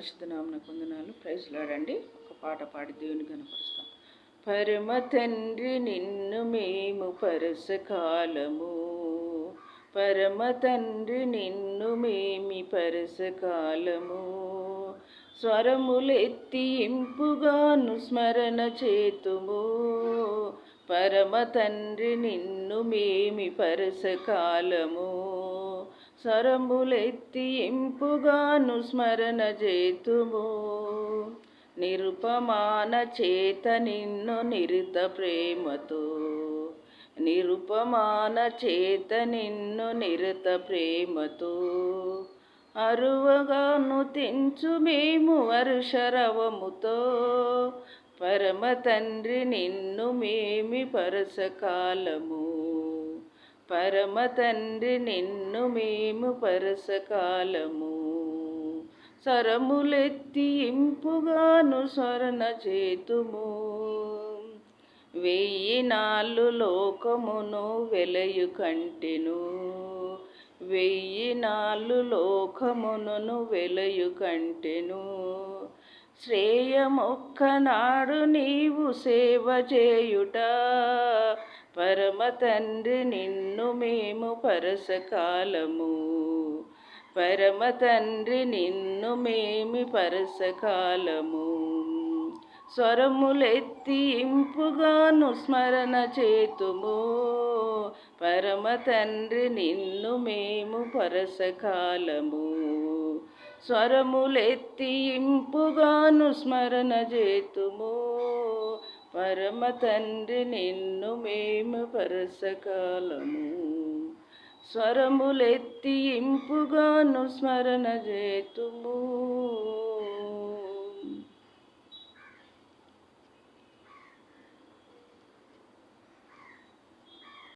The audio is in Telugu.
పరిశుద్ధ నామమునకు వందనాలు. Praise Lord. ఒక పాట పాడి దేవుని కనపరుస్తాం. పరమ తండ్రి నిన్ను మేము పరసకాలము, పరమ తండ్రి నిన్ను మేమి పరసకాలము, స్వరములెత్తి ఇంపుగాను స్మరణ చేతుము, పరమ తండ్రి నిన్ను మేమి పరసకాలము, స్వరములెత్తి ఇంపుగాను స్మరణ చేతుము, నిరుపమాన చేత నిన్ను నిరుత ప్రేమతో, నిరుపమాన చేత నిన్ను నిరుత ప్రేమతో, అరువగాను తెంచు మేము వర్షరవముతో, పరమ తండ్రి నిన్ను మేమి పరసకాలము, పరమ తండ్రి నిన్ను మేము పరసకాలము, స్వరములెత్తి ఇంపుగాను స్మరణ చేతుము, వెయ్యి నాళ్ళు లోకమును వెలయు కంటెను, వెయ్యి నాళ్ళు లోకమును వెలయు కంటెను, శ్రేయమొక్కనాడు నీవు సేవ చేయుట, పరమ తండ్రి నిన్ను మేము పరసకాలము, పరమ తండ్రి నిన్ను మేమి పరసకాలము, స్వరములెత్తి ఇంపుగాను స్మరణ చేతుము, పరమ తండ్రి నిన్ను మేము పరసకాలము, స్వరములెత్తి ఇంపుగాను స్మరణ చేతుము, పరమ తండ్రి నిన్ను మేము పరసకాలము, స్వరములెత్తి ఇంపుగాను స్మరణ చేతుము.